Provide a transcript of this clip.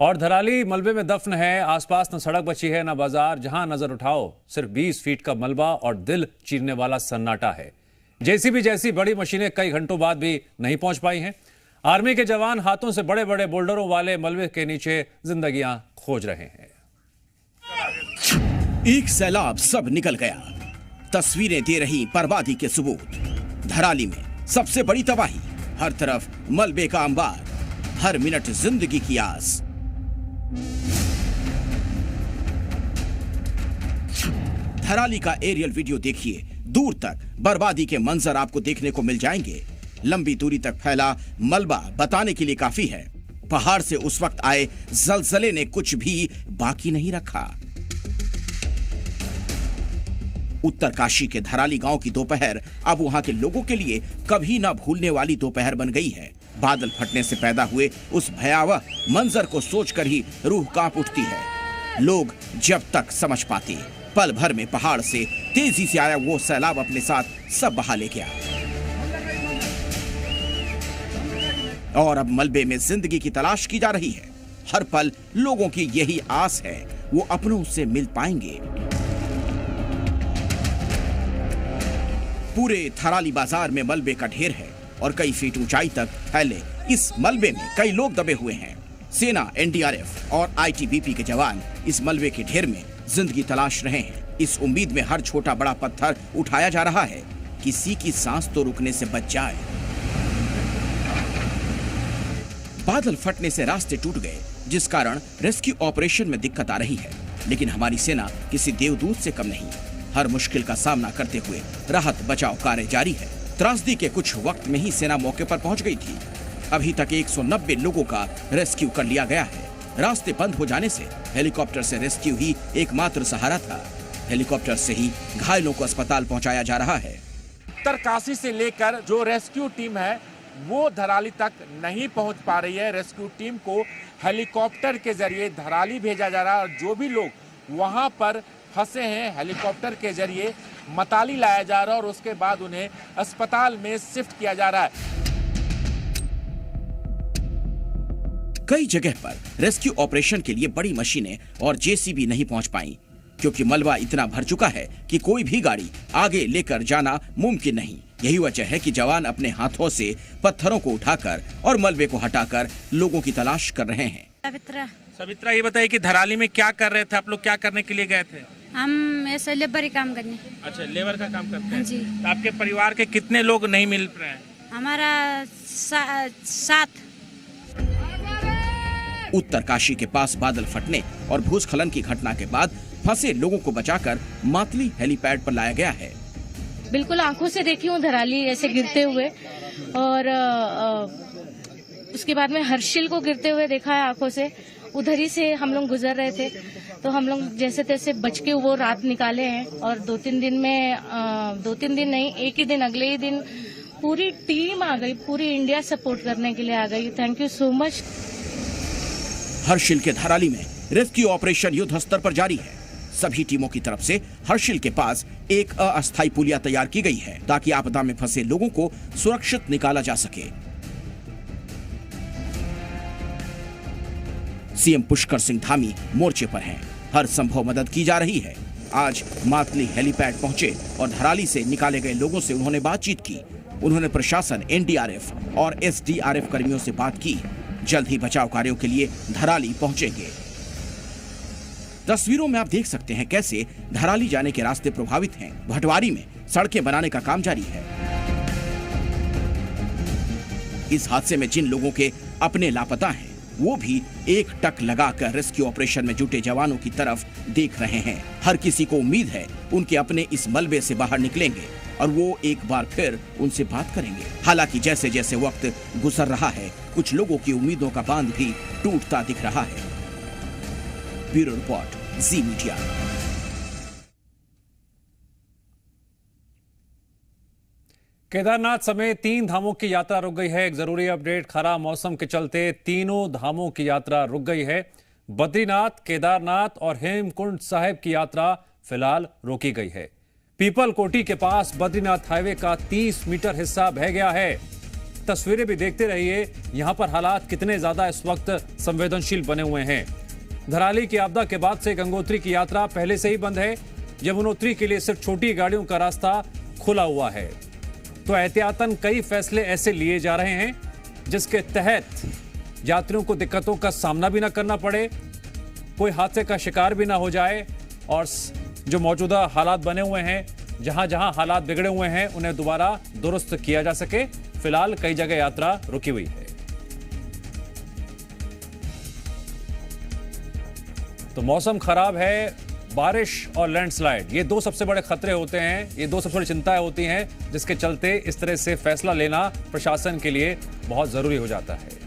और धराली मलबे में दफन है। आसपास न सड़क बची है न बाजार। जहां नजर उठाओ सिर्फ 20 फीट का मलबा और दिल चीरने वाला सन्नाटा है। जेसीबी जैसी बड़ी मशीनें कई घंटों बाद भी नहीं पहुंच पाई हैं। आर्मी के जवान हाथों से बड़े बड़े बोल्डरों वाले मलबे के नीचे जिंदगियां खोज रहे हैं। एक सैलाब सब निकल गया। तस्वीरें दे रही बर्बादी के सबूत। धराली में सबसे बड़ी तबाही, हर तरफ मलबे का अंबार, हर मिनट जिंदगी की आस। धराली का एरियल वीडियो देखिए, दूर तक बर्बादी के मंजर आपको देखने को मिल जाएंगे। लंबी दूरी तक फैला मलबा बताने के लिए काफी है। पहाड़ से उस वक्त आए जलजले ने कुछ भी बाकी नहीं रखा। उत्तरकाशी के धराली गांव की दोपहर अब वहां के लोगों के लिए कभी ना भूलने वाली दोपहर बन गई है। बादल फटने से पैदा हुए उस भयावह मंजर को सोचकर ही रूह कांप उठती है। लोग जब तक समझ पाते, पल भर में पहाड़ से तेजी से आया वो सैलाब अपने साथ सब बहा ले गया। और अब मलबे में जिंदगी की तलाश की जा रही है। हर पल लोगों की यही आस है, वो अपनों से मिल पाएंगे। पूरे थराली बाजार में मलबे का ढेर है और कई फीट ऊंचाई तक फैले इस मलबे में कई लोग दबे हुए हैं। सेना, एनडीआरएफ और आईटीबीपी के जवान इस मलबे के ढेर में जिंदगी तलाश रहे हैं। इस उम्मीद में हर छोटा बड़ा पत्थर उठाया जा रहा है, किसी की सांस तो रुकने से बच जाए। बादल फटने से रास्ते टूट गए, जिस कारण रेस्क्यू ऑपरेशन में दिक्कत आ रही है। लेकिन हमारी सेना किसी देवदूत से कम नहीं। हर मुश्किल का सामना करते हुए राहत बचाव कार्य जारी है। त्रासदी के कुछ वक्त में ही सेना मौके पर पहुंच गई थी। अभी तक 190 लोगों का रेस्क्यू कर लिया गया है। रास्ते बंद हो जाने से हेलीकॉप्टर से रेस्क्यू ही एकमात्र सहारा था। हेलीकॉप्टर से ही घायलों को अस्पताल पहुंचाया जा रहा है। उत्तरकाशी से लेकर जो रेस्क्यू टीम है वो धराली तक नहीं पहुंच पा रही है। रेस्क्यू टीम को हेलीकॉप्टर के जरिए धराली भेजा जा रहा है और जो भी लोग वहां पर फंसे हैं हेलीकॉप्टर के जरिए मताली लाया जा रहा है और उसके बाद उन्हें अस्पताल में शिफ्ट किया जा रहा है। कई जगह पर रेस्क्यू ऑपरेशन के लिए बड़ी मशीनें और जेसीबी नहीं पहुंच पाई, क्योंकि मलबा इतना भर चुका है कि कोई भी गाड़ी आगे लेकर जाना मुमकिन नहीं। यही वजह है कि जवान अपने हाथों से पत्थरों को उठाकर और मलबे को हटाकर लोगों की तलाश कर रहे हैं। सवित्रा, ये बताइए कि धराली में क्या कर रहे थे आप लोग? क्या करने के लिए गए थे? हम ऐसे लेबर काम करने। अच्छा, लेबर का काम करते हैं जी। तो आपके परिवार के कितने लोग नहीं मिल रहे हैं? हमारा 7। उत्तरकाशी के पास बादल फटने और भूस्खलन की घटना के बाद फंसे लोगों को बचाकर मातली हेलीपैड पर लाया गया है। बिल्कुल आंखों से देखी हूँ धराली ऐसे गिरते हुए, और उसके बाद में हर्षिल को गिरते हुए देखा है आंखों से। उधर ही से हम लोग गुजर रहे थे तो हम लोग जैसे तैसे बच के वो रात निकाले हैं। और 2-3 दिन में 2-3 दिन नहीं, एक ही दिन, अगले ही दिन पूरी टीम आ गई, पूरी इंडिया सपोर्ट करने के लिए आ गई। Thank you so much. Harsil के धराली में रेस्क्यू ऑपरेशन युद्ध स्तर पर जारी है। सभी टीमों की तरफ से हर्षिल के पास एक अस्थायी पुलिया तैयार की गई है ताकि आपदा में फंसे लोगों को सुरक्षित निकाला जा सके। सीएम पुष्कर सिंह धामी मोर्चे पर हैं। हर संभव मदद की जा रही है। आज मातली हेलीपैड पहुंचे और धराली से निकाले गए लोगों से उन्होंने बातचीत की। उन्होंने प्रशासन, एनडीआरएफ और एसडीआरएफ कर्मियों से बात की। जल्द ही बचाव कार्यों के लिए धराली पहुंचेंगे। तस्वीरों में आप देख सकते हैं कैसे धराली जाने के रास्ते प्रभावित हैं। भटवारी में सड़कें बनाने का काम जारी है। इस हादसे में जिन लोगों के अपने लापता हैं, वो भी एक टक लगाकर रेस्क्यू ऑपरेशन में जुटे जवानों की तरफ देख रहे हैं। हर किसी को उम्मीद है उनके अपने इस मलबे से बाहर निकलेंगे और वो एक बार फिर उनसे बात करेंगे। हालांकि जैसे जैसे वक्त गुजर रहा है, कुछ लोगों की उम्मीदों का बांध भी टूटता दिख रहा है। ब्यूरो रिपोर्ट, जी मीडिया। केदारनाथ समेत 3 धामों की यात्रा रुक गई है। एक जरूरी अपडेट, खराब मौसम के चलते तीनों धामों की यात्रा रुक गई है। बद्रीनाथ, केदारनाथ और हेमकुंड साहिब की यात्रा फिलहाल रोकी गई है। पीपल कोटी के पास बद्रीनाथ हाईवे का 30 मीटर हिस्सा बह गया है। तस्वीरें भी देखते रहिए, यहां पर हालात कितने ज्यादा इस वक्त संवेदनशील बने हुए हैं। धराली की आपदा के बाद से गंगोत्री की यात्रा पहले से ही बंद है। यमुनोत्री के लिए सिर्फ छोटी गाड़ियों का रास्ता खुला हुआ है। तो एहतियातन कई फैसले ऐसे लिए जा रहे हैं जिसके तहत यात्रियों को दिक्कतों का सामना भी ना करना पड़े, कोई हादसे का शिकार भी ना हो जाए, और जो मौजूदा हालात बने हुए हैं, जहां जहां हालात बिगड़े हुए हैं, उन्हें दोबारा दुरुस्त किया जा सके। फिलहाल कई जगह यात्रा रुकी हुई है। तो मौसम खराब है, बारिश और लैंडस्लाइड, ये दो सबसे बड़े खतरे होते हैं, ये दो सबसे बड़ी चिंताएं होती हैं, जिसके चलते इस तरह से फैसला लेना प्रशासन के लिए बहुत जरूरी हो जाता है।